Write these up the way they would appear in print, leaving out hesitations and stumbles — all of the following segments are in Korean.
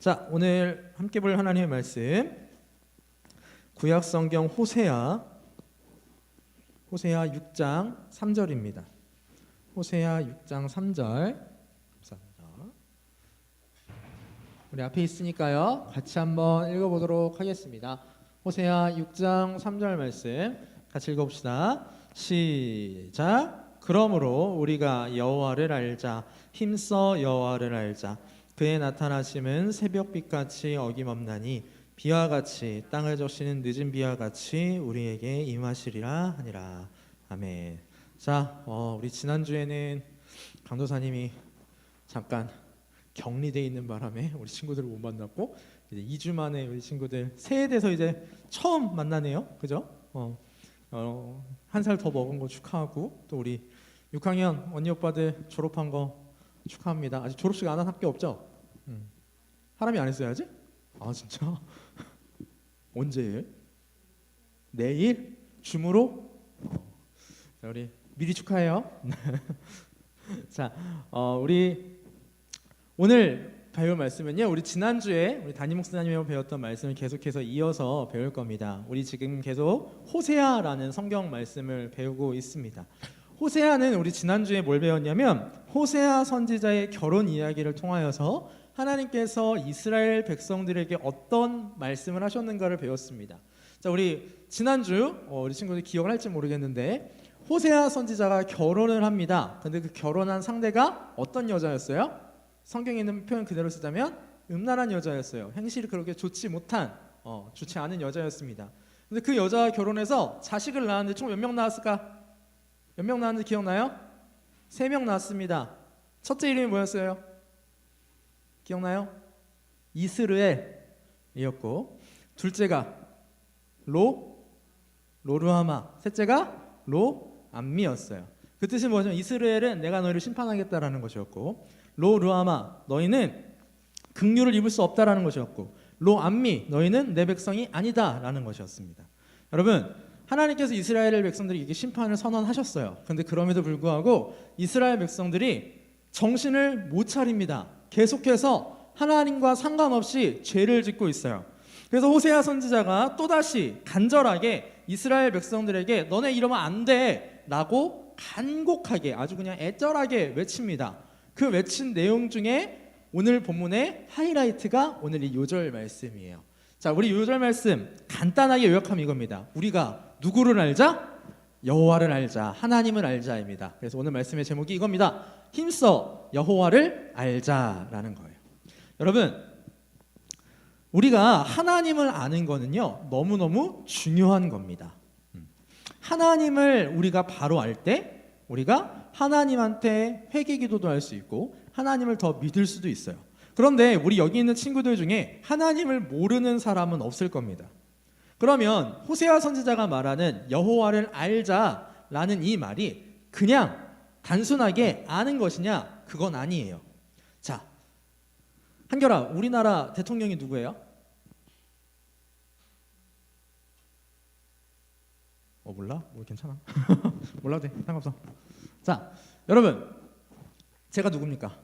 자, 오늘 함께 볼 하나님의 말씀 구약 성경 호세아 6장 3절입니다. 호세아 6장 3절. 감사합니다. 우리 앞에 있으니까요. 같이 한번 읽어보도록 하겠습니다. 호세아 6장 3절 말씀 같이 읽어봅시다. 시작. 그러므로 우리가 여호와를 알자. 힘써 여호와를 알자. 그의 나타나심은 새벽빛같이 어김없나니 비와 같이 땅을 적시는 늦은 비와 같이 우리에게 임하시리라 하니라. 아멘. 자, 우리 지난주에는 강도사님이 잠깐 격리돼 있는 바람에 우리 친구들을 못 만났고 이제 2주 만에 우리 친구들 새해 돼서 이제 처음 만나네요. 그죠? 한 살 더 먹은 거 축하하고 또 우리 6학년 언니 오빠들 졸업한 거 축하합니다. 아직 졸업식 안 한 학교 없죠? 하람이 안 했어야지? 아 진짜? 언제? 내일? 줌으로? 자, 우리 미리 축하해요. 자, 우리 오늘 배울 말씀은요. 우리 지난주에 우리 담임 목사님이 배웠던 말씀을 계속해서 이어서 배울 겁니다. 우리 지금 계속 호세아라는 성경 말씀을 배우고 있습니다. 호세아는 우리 지난주에 뭘 배웠냐면 호세아 선지자의 결혼 이야기를 통하여서 하나님께서 이스라엘 백성들에게 어떤 말씀을 하셨는가를 배웠습니다. 자, 우리 지난주 우리 친구들 기억을 할지 모르겠는데 호세아 선지자가 결혼을 합니다. 근데 그 결혼한 상대가 어떤 여자였어요? 성경에 있는 표현 그대로 쓰자면 음란한 여자였어요. 행실이 그렇게 좋지 않은 여자였습니다. 근데 그 여자와 결혼해서 자식을 낳았는데 총 몇 명 낳았을까? 몇 명 낳았는지 기억나요? 3명 낳았습니다. 첫째 이름이 뭐였어요? 기억나요? 이스르엘이었고 둘째가 로르하마, 셋째가 로암미였어요. 그 뜻이 뭐냐면 이스르엘은 내가 너희를 심판하겠다라는 것이었고 로르하마 너희는 긍휼을 입을 수 없다라는 것이었고 로암미 너희는 내 백성이 아니다라는 것이었습니다. 여러분 하나님께서 이스라엘 백성들에게 심판을 선언하셨어요. 그런데 그럼에도 불구하고 이스라엘 백성들이 정신을 못 차립니다. 계속해서 하나님과 상관없이 죄를 짓고 있어요. 그래서 호세아 선지자가 또다시 간절하게 이스라엘 백성들에게 너네 이러면 안 돼 라고 간곡하게 아주 그냥 애절하게 외칩니다. 그 외친 내용 중에 오늘 본문의 하이라이트가 오늘 이 요절 말씀이에요. 자, 우리 요절 말씀 간단하게 요약하면 이겁니다. 우리가 누구를 알자? 여호와를 알자, 하나님을 알자입니다. 그래서 오늘 말씀의 제목이 이겁니다. 힘써 여호와를 알자라는 거예요. 여러분, 우리가 하나님을 아는 거는요 너무너무 중요한 겁니다. 하나님을 우리가 바로 알 때 우리가 하나님한테 회개기도도 할 수 있고 하나님을 더 믿을 수도 있어요. 그런데 우리 여기 있는 친구들 중에 하나님을 모르는 사람은 없을 겁니다. 그러면 호세아 선지자가 말하는 여호와를 알자라는 이 말이 그냥 단순하게 아는 것이냐? 그건 아니에요. 자, 한결아, 우리나라 대통령이 누구예요? 몰라? 괜찮아. 몰라도 돼. 상관없어. 자, 여러분, 제가 누굽니까?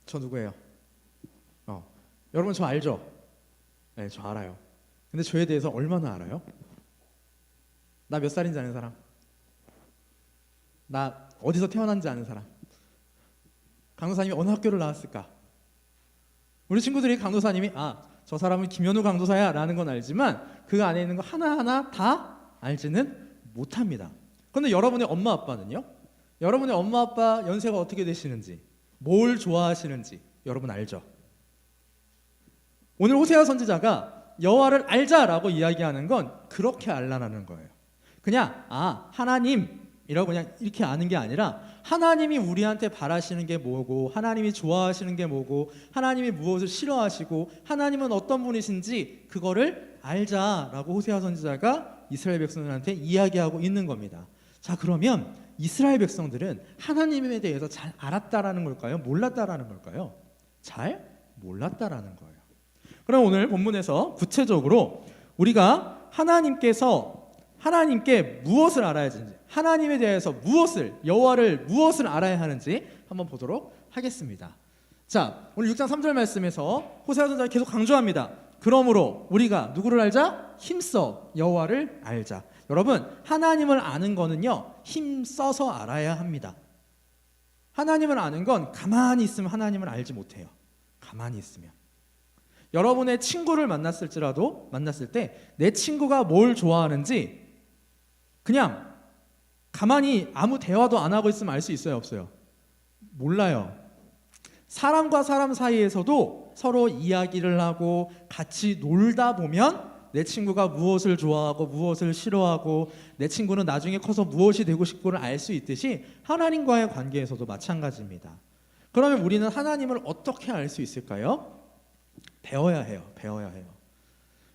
저 누구예요? 여러분 저 알죠? 네, 저 알아요. 근데 저에 대해서 얼마나 알아요? 나 몇 살인지 아는 사람? 나 어디서 태어난지 아는 사람? 강도사님이 어느 학교를 나왔을까? 우리 친구들이 강도사님이 저 사람은 김현우 강도사야 라는 건 알지만 그 안에 있는 거 하나하나 다 알지는 못합니다. 그런데 여러분의 엄마 아빠는요? 여러분의 엄마 아빠 연세가 어떻게 되시는지, 뭘 좋아하시는지 여러분 알죠? 오늘 호세아 선지자가 여호와를 알자라고 이야기하는 건 그렇게 알라는 거예요. 그냥 하나님이라고 그냥 이렇게 아는 게 아니라 하나님이 우리한테 바라시는 게 뭐고 하나님이 좋아하시는 게 뭐고 하나님이 무엇을 싫어하시고 하나님은 어떤 분이신지 그거를 알자라고 호세아 선지자가 이스라엘 백성들한테 이야기하고 있는 겁니다. 자, 그러면 이스라엘 백성들은 하나님에 대해서 잘 알았다라는 걸까요? 몰랐다라는 걸까요? 잘 몰랐다라는 거예요. 그럼 오늘 본문에서 구체적으로 우리가 하나님께 무엇을 알아야 하는지, 하나님에 대해서 여호와를 무엇을 알아야 하는지 한번 보도록 하겠습니다. 자, 오늘 6장 3절 말씀에서 호세아 선지자가 계속 강조합니다. 그러므로 우리가 누구를 알자? 힘써 여호와를 알자. 여러분, 하나님을 아는 거는요, 힘써서 알아야 합니다. 하나님을 아는 건 가만히 있으면 하나님을 알지 못해요. 가만히 있으면. 여러분의 친구를 만났을 때 내 친구가 뭘 좋아하는지 그냥 가만히 아무 대화도 안 하고 있으면 알 수 있어요, 없어요? 몰라요. 사람과 사람 사이에서도 서로 이야기를 하고 같이 놀다 보면 내 친구가 무엇을 좋아하고 무엇을 싫어하고 내 친구는 나중에 커서 무엇이 되고 싶고를 알 수 있듯이 하나님과의 관계에서도 마찬가지입니다. 그러면 우리는 하나님을 어떻게 알 수 있을까요? 배워야 해요.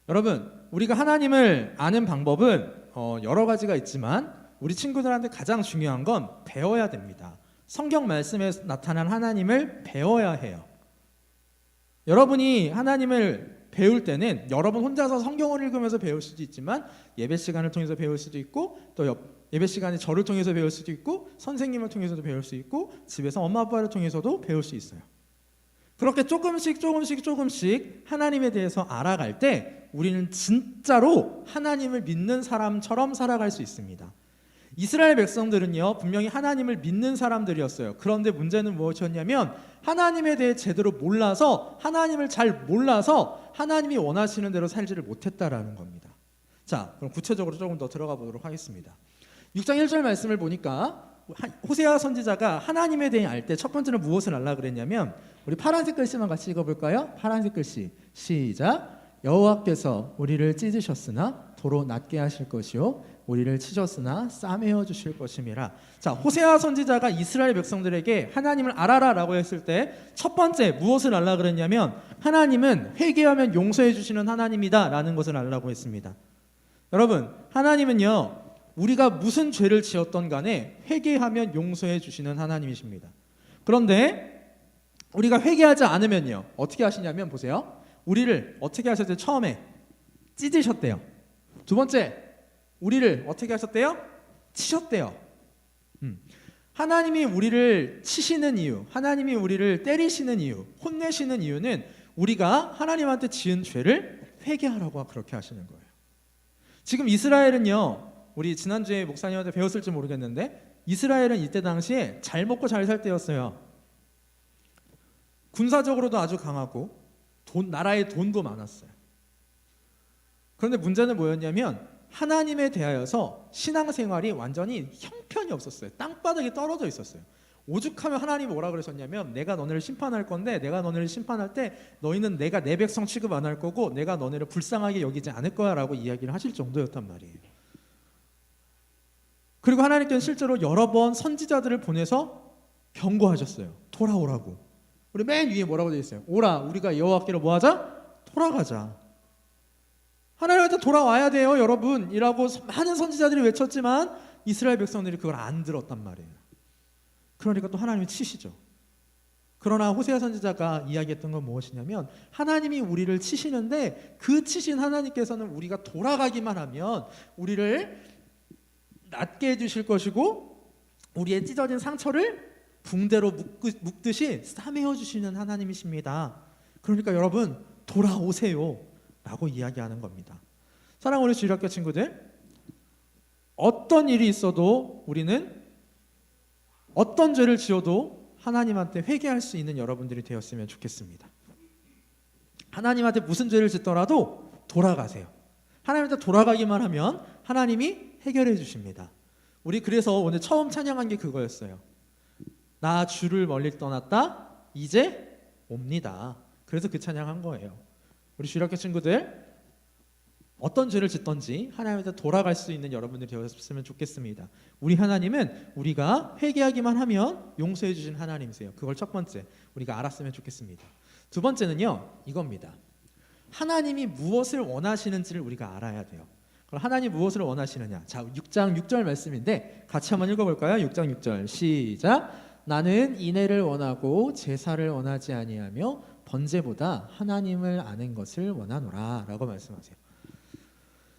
여러분, 우리가 하나님을 아는 방법은 여러 가지가 있지만 우리 친구들한테 가장 중요한 건 배워야 됩니다. 성경 말씀에 나타난 하나님을 배워야 해요. 여러분이 하나님을 배울 때는 여러분 혼자서 성경을 읽으면서 배울 수도 있지만 예배 시간을 통해서 배울 수도 있고 또 예배 시간에 저를 통해서 배울 수도 있고 선생님을 통해서도 배울 수 있고 집에서 엄마 아빠를 통해서도 배울 수 있어요. 그렇게 조금씩 하나님에 대해서 알아갈 때 우리는 진짜로 하나님을 믿는 사람처럼 살아갈 수 있습니다. 이스라엘 백성들은요, 분명히 하나님을 믿는 사람들이었어요. 그런데 문제는 무엇이었냐면 하나님에 대해 제대로 몰라서, 하나님을 잘 몰라서 하나님이 원하시는 대로 살지를 못했다라는 겁니다. 자, 그럼 구체적으로 조금 더 들어가 보도록 하겠습니다. 6장 1절 말씀을 보니까 호세아 선지자가 하나님에 대해 알 때 첫 번째는 무엇을 알라 그랬냐면, 우리 파란색 글씨만 같이 읽어볼까요? 파란색 글씨 시작. 여호와께서 우리를 찢으셨으나 도로 낫게 하실 것이요 우리를 치셨으나 싸매어 주실 것임이라. 자, 호세아 선지자가 이스라엘 백성들에게 하나님을 알아라 라고 했을 때 첫 번째 무엇을 알라 그랬냐면, 하나님은 회개하면 용서해 주시는 하나님이다 라는 것을 알라고 했습니다. 여러분, 하나님은요, 우리가 무슨 죄를 지었던 간에 회개하면 용서해 주시는 하나님이십니다. 그런데 우리가 회개하지 않으면요, 어떻게 하시냐면 보세요. 우리를 어떻게 하셨대요? 처음에 찢으셨대요. 두 번째, 우리를 어떻게 하셨대요? 치셨대요. 하나님이 우리를 치시는 이유, 하나님이 우리를 때리시는 이유, 혼내시는 이유는 우리가 하나님한테 지은 죄를 회개하라고 그렇게 하시는 거예요. 지금 이스라엘은요, 우리 지난주에 목사님한테 배웠을지 모르겠는데 이스라엘은 이때 당시에 잘 먹고 잘 살 때였어요. 군사적으로도 아주 강하고 나라에 돈도 많았어요. 그런데 문제는 뭐였냐면 하나님에 대하여서 신앙생활이 완전히 형편이 없었어요. 땅바닥에 떨어져 있었어요. 오죽하면 하나님이 뭐라 그러셨냐면, 내가 너네를 심판할 건데 내가 너네를 심판할 때 너희는 내가 내 백성 취급 안 할 거고 내가 너네를 불쌍하게 여기지 않을 거야 라고 이야기를 하실 정도였단 말이에요. 그리고 하나님께서는 실제로 여러 번 선지자들을 보내서 경고하셨어요. 돌아오라고. 우리 맨 위에 뭐라고 되어 있어요? 오라, 우리가 여호와께로 뭐하자? 돌아가자. 하나님한테 돌아와야 돼요, 여러분 이라고 많은 선지자들이 외쳤지만 이스라엘 백성들이 그걸 안 들었단 말이에요. 그러니까 또 하나님이 치시죠. 그러나 호세아 선지자가 이야기했던 건 무엇이냐면, 하나님이 우리를 치시는데 그 치신 하나님께서는 우리가 돌아가기만 하면 우리를 낫게 해주실 것이고 우리의 찢어진 상처를 붕대로 묶듯이 싸매어 주시는 하나님이십니다. 그러니까 여러분, 돌아오세요 라고 이야기하는 겁니다. 사랑하는 우리 주일학교 친구들, 어떤 일이 있어도 우리는 어떤 죄를 지어도 하나님한테 회개할 수 있는 여러분들이 되었으면 좋겠습니다. 하나님한테 무슨 죄를 짓더라도 돌아가세요. 하나님한테 돌아가기만 하면 하나님이 해결해 주십니다. 우리 그래서 오늘 처음 찬양한 게 그거였어요. 나 주를 멀리 떠났다 이제 옵니다. 그래서 그 찬양한 거예요. 우리 주일학교 친구들, 어떤 죄를 짓던지 하나님한테 돌아갈 수 있는 여러분들이 되었으면 좋겠습니다. 우리 하나님은 우리가 회개하기만 하면 용서해 주신 하나님이세요. 그걸 첫 번째 우리가 알았으면 좋겠습니다. 두 번째는요, 이겁니다. 하나님이 무엇을 원하시는지를 우리가 알아야 돼요. 그럼 하나님 무엇을 원하시느냐? 자, 6장 6절 말씀인데 같이 한번 읽어볼까요? 6장 6절 시작. 나는 인애를 원하고 제사를 원하지 아니하며 번제보다 하나님을 아는 것을 원하노라 라고 말씀하세요.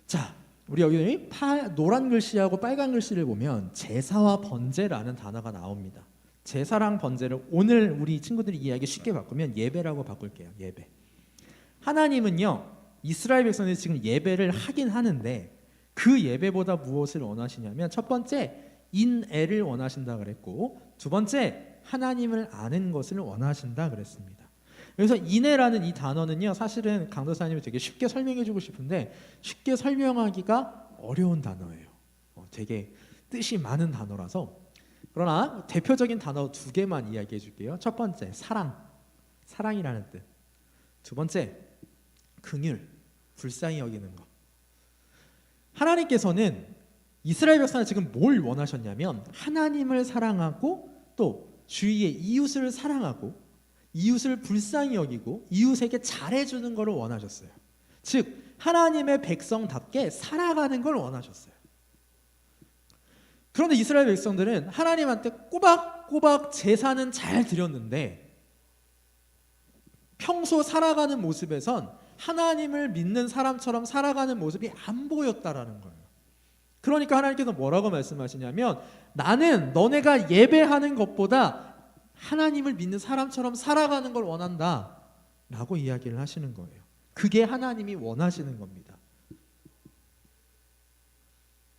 자, 우리 여기 노란 글씨하고 빨간 글씨를 보면 제사와 번제라는 단어가 나옵니다. 제사랑 번제를 오늘 우리 친구들이 이해하기 쉽게 바꾸면 예배라고 바꿀게요. 예배. 하나님은요, 이스라엘 백성들이 지금 예배를 하긴 하는데 그 예배보다 무엇을 원하시냐면 첫 번째 인애를 원하신다 그랬고, 두 번째 하나님을 아는 것을 원하신다 그랬습니다. 그래서 인애라는 이 단어는요, 사실은 강도사님이 되게 쉽게 설명해주고 싶은데 쉽게 설명하기가 어려운 단어예요. 되게 뜻이 많은 단어라서. 그러나 대표적인 단어 두 개만 이야기해 줄게요. 첫 번째 사랑, 사랑이라는 뜻. 두 번째 긍휼, 불쌍히 여기는 것. 하나님께서는 이스라엘 백성을 지금 뭘 원하셨냐면 하나님을 사랑하고 또 주위의 이웃을 사랑하고 이웃을 불쌍히 여기고 이웃에게 잘해주는 것을 원하셨어요. 즉 하나님의 백성답게 살아가는 걸 원하셨어요. 그런데 이스라엘 백성들은 하나님한테 꼬박꼬박 제사는 잘 드렸는데 평소 살아가는 모습에선 하나님을 믿는 사람처럼 살아가는 모습이 안 보였다라는 거예요. 그러니까 하나님께서 뭐라고 말씀하시냐면 나는 너네가 예배하는 것보다 하나님을 믿는 사람처럼 살아가는 걸 원한다 라고 이야기를 하시는 거예요. 그게 하나님이 원하시는 겁니다.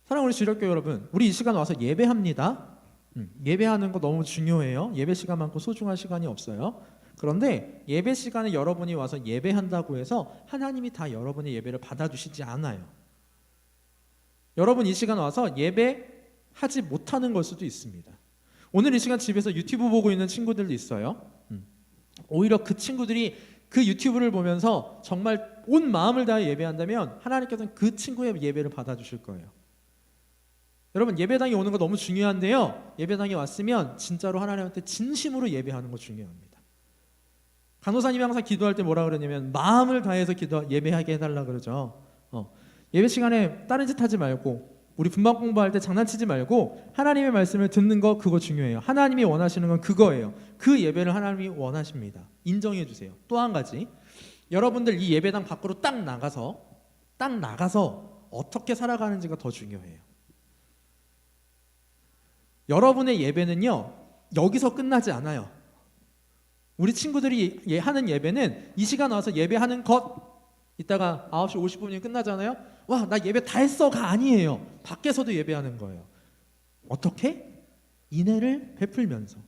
사랑하는 우리 주일학교 여러분, 우리 이 시간 와서 예배합니다. 예배하는 거 너무 중요해요. 예배 시간만큼 소중한 시간이 없어요. 그런데 예배 시간에 여러분이 와서 예배한다고 해서 하나님이 다 여러분의 예배를 받아주시지 않아요. 여러분 이 시간 와서 예배하지 못하는 걸 수도 있습니다. 오늘 이 시간 집에서 유튜브 보고 있는 친구들도 있어요. 오히려 그 친구들이 그 유튜브를 보면서 정말 온 마음을 다해 예배한다면 하나님께서는 그 친구의 예배를 받아주실 거예요. 여러분 예배당에 오는 거 너무 중요한데요, 예배당에 왔으면 진짜로 하나님한테 진심으로 예배하는 거 중요합니다. 간호사님이 항상 기도할 때 뭐라 그러냐면 마음을 다해서 예배하게 해달라 그러죠. 예배 시간에 다른 짓 하지 말고 우리 분방 공부할 때 장난치지 말고 하나님의 말씀을 듣는 거, 그거 중요해요. 하나님이 원하시는 건 그거예요. 그 예배를 하나님이 원하십니다. 인정해 주세요. 또 한 가지, 여러분들 이 예배당 밖으로 딱 나가서 어떻게 살아가는지가 더 중요해요. 여러분의 예배는요 여기서 끝나지 않아요. 우리 친구들이 하는 예배는 이 시간 와서 예배하는 것, 이따가 9시 50분이면 끝나잖아요. 와, 나 예배 다 했어가 아니에요. 밖에서도 예배하는 거예요. 어떻게? 인애를 베풀면서.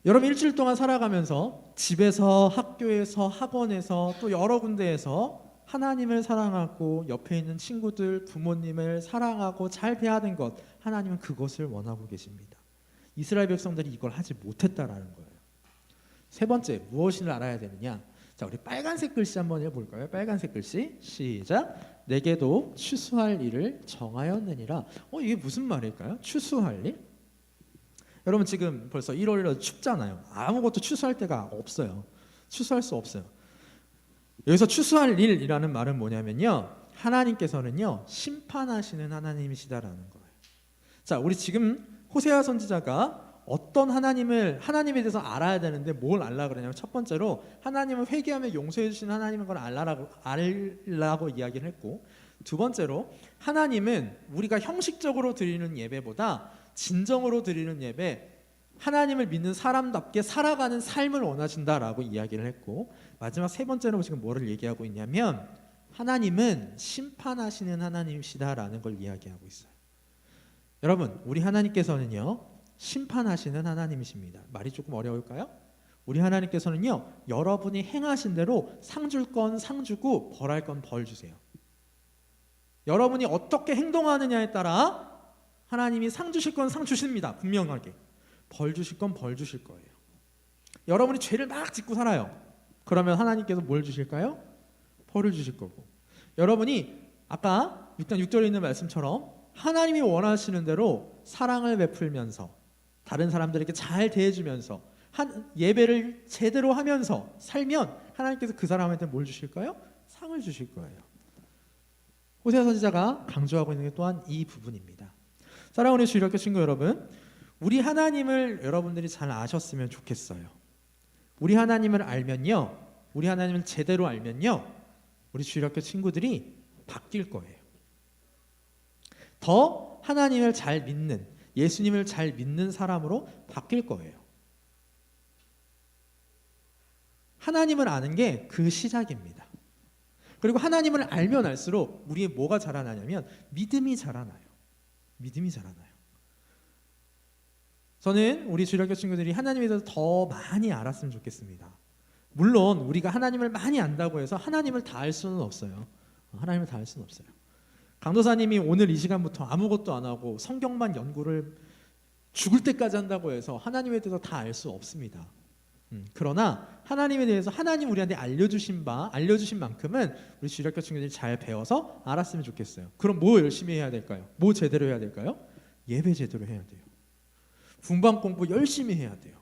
여러분 일주일 동안 살아가면서 집에서, 학교에서, 학원에서 또 여러 군데에서 하나님을 사랑하고 옆에 있는 친구들, 부모님을 사랑하고 잘 대하는 것, 하나님은 그것을 원하고 계십니다. 이스라엘 백성들이 이걸 하지 못했다라는 거예요. 세 번째, 무엇을 알아야 되느냐? 자, 우리 빨간색 글씨 한번 해볼까요? 빨간색 글씨 시작. 내게도 추수할 일을 정하였느니라. 이게 무슨 말일까요? 추수할 일? 여러분 지금 벌써 1월이라 춥잖아요. 아무것도 추수할 데가 없어요. 추수할 수 없어요. 여기서 추수할 일이라는 말은 뭐냐면요, 하나님께서는요 심판하시는 하나님이시다라는 거예요. 자, 우리 지금 호세아 선지자가 어떤 하나님에 대해서 알아야 되는데 뭘 알라 그러냐면 첫 번째로 하나님은 회개하며 용서해 주시는 하나님인 걸 알라고 이야기를 했고, 두 번째로 하나님은 우리가 형식적으로 드리는 예배보다 진정으로 드리는 예배, 하나님을 믿는 사람답게 살아가는 삶을 원하신다라고 이야기를 했고, 마지막 세 번째로 지금 뭐를 얘기하고 있냐면 하나님은 심판하시는 하나님이시다라는 걸 이야기하고 있어요. 여러분 우리 하나님께서는요 심판하시는 하나님이십니다. 말이 조금 어려울까요? 우리 하나님께서는요 여러분이 행하신 대로 상 줄 건 상 주고 벌할 건 벌 주세요. 여러분이 어떻게 행동하느냐에 따라 하나님이 상 주실 건 상 주십니다. 분명하게. 벌 주실 건 벌 주실 거예요. 여러분이 죄를 막 짓고 살아요. 그러면 하나님께서 뭘 주실까요? 벌을 주실 거고, 여러분이 아까 6장 6절에 있는 말씀처럼 하나님이 원하시는 대로 사랑을 베풀면서 다른 사람들에게 잘 대해주면서 예배를 제대로 하면서 살면 하나님께서 그 사람한테 뭘 주실까요? 상을 주실 거예요. 호세아 선지자가 강조하고 있는 게 또한 이 부분입니다. 사랑하는 주일학교 친구 여러분, 우리 하나님을 여러분들이 잘 아셨으면 좋겠어요. 우리 하나님을 알면요, 우리 하나님을 제대로 알면요, 우리 주일학교 친구들이 바뀔 거예요. 더 하나님을 잘 믿는, 예수님을 잘 믿는 사람으로 바뀔 거예요. 하나님을 아는 게 그 시작입니다. 그리고 하나님을 알면 알수록 우리의 뭐가 자라나냐면 믿음이 자라나요. 믿음이 자라나요. 저는 우리 주일학교 친구들이 하나님에 대해서 더 많이 알았으면 좋겠습니다. 물론 우리가 하나님을 많이 안다고 해서 하나님을 다 알 수는 없어요. 하나님을 다 알 수는 없어요. 강도사님이 오늘 이 시간부터 아무것도 안 하고 성경만 연구를 죽을 때까지 한다고 해서 하나님에 대해서 다 알 수 없습니다. 그러나 하나님에 대해서 하나님 우리한테 알려주신 만큼은 우리 주일학교 친구들이 잘 배워서 알았으면 좋겠어요. 그럼 뭐 열심히 해야 될까요? 뭐 제대로 해야 될까요? 예배 제대로 해야 돼요. 분방 공부 열심히 해야 돼요.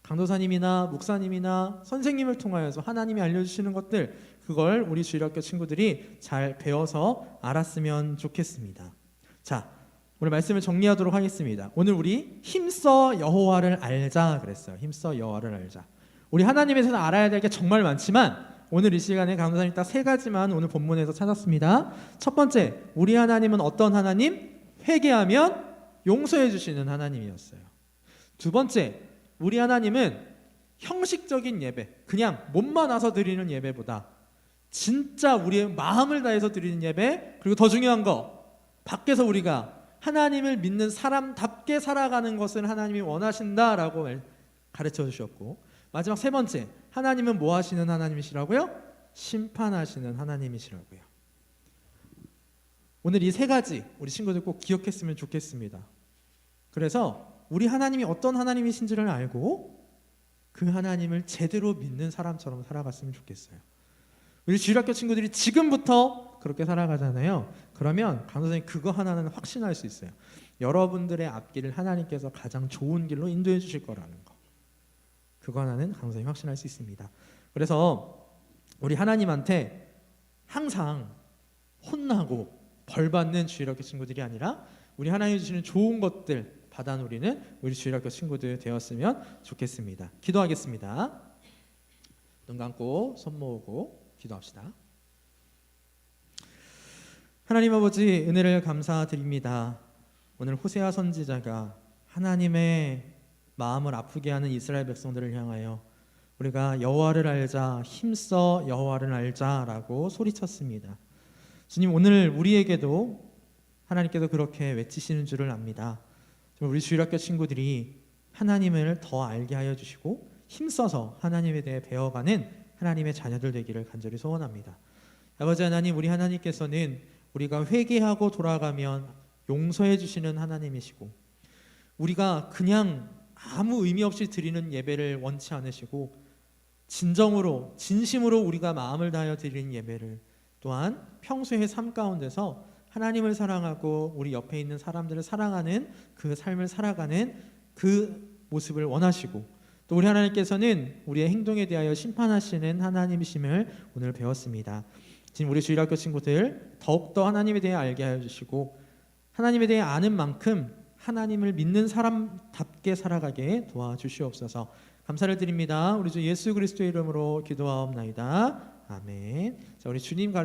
강도사님이나 목사님이나 선생님을 통하여서 하나님이 알려주시는 것들, 그걸 우리 주일학교 친구들이 잘 배워서 알았으면 좋겠습니다. 자, 오늘 말씀을 정리하도록 하겠습니다. 오늘 우리 힘써 여호와를 알자 그랬어요. 힘써 여호와를 알자. 우리 하나님에 대해서 알아야 될 게 정말 많지만 오늘 이 시간에 강도사님 딱 3가지만 오늘 본문에서 찾았습니다. 첫 번째, 우리 하나님은 어떤 하나님? 회개하면 용서해 주시는 하나님이었어요. 두 번째, 우리 하나님은 형식적인 예배, 그냥 몸만 와서 드리는 예배보다 진짜 우리의 마음을 다해서 드리는 예배, 그리고 더 중요한 거, 밖에서 우리가 하나님을 믿는 사람답게 살아가는 것을 하나님이 원하신다라고 가르쳐 주셨고, 마지막 3번째, 하나님은 뭐 하시는 하나님이시라고요? 심판하시는 하나님이시라고요. 오늘 이 3가지 우리 친구들 꼭 기억했으면 좋겠습니다. 그래서 우리 하나님이 어떤 하나님이신지를 알고 그 하나님을 제대로 믿는 사람처럼 살아갔으면 좋겠어요. 우리 주일학교 친구들이 지금부터 그렇게 살아가잖아요. 그러면 강도사님 그거 하나는 확신할 수 있어요. 여러분들의 앞길을 하나님께서 가장 좋은 길로 인도해 주실 거라는 거. 그거 하나는 강도사님 확신할 수 있습니다. 그래서 우리 하나님한테 항상 혼나고 벌받는 주일학교 친구들이 아니라 우리 하나님이 주시는 좋은 것들 받아 누리는 우리 주일학교 친구들 되었으면 좋겠습니다. 기도하겠습니다. 눈 감고 손 모으고 기도합시다. 하나님 아버지, 은혜를 감사드립니다. 오늘 호세아 선지자가 하나님의 마음을 아프게 하는 이스라엘 백성들을 향하여 우리가 여호와를 알자, 힘써 여호와를 알자라고 소리쳤습니다. 주님, 오늘 우리에게도 하나님께서 그렇게 외치시는 줄을 압니다. 우리 주일학교 친구들이 하나님을 더 알게 하여 주시고 힘써서 하나님에 대해 배워가는 하나님의 자녀들 되기를 간절히 소원합니다. 아버지 하나님, 우리 하나님께서는 우리가 회개하고 돌아가면 용서해 주시는 하나님이시고, 우리가 그냥 아무 의미 없이 드리는 예배를 원치 않으시고 진정으로 진심으로 우리가 마음을 다하여 드리는 예배를, 또한 평소의 삶 가운데서 하나님을 사랑하고 우리 옆에 있는 사람들을 사랑하는 그 삶을 살아가는 그 모습을 원하시고, 또 우리 하나님께서는 우리의 행동에 대하여 심판하시는 하나님이심을 오늘 배웠습니다. 지금 우리 주일학교 친구들 더욱더 하나님에 대해 알게 하여 주시고 하나님에 대해 아는 만큼 하나님을 믿는 사람답게 살아가게 도와주시옵소서. 감사를 드립니다. 우리 주 예수 그리스도의 이름으로 기도하옵나이다. 아멘. 자, 우리 주님 가르쳐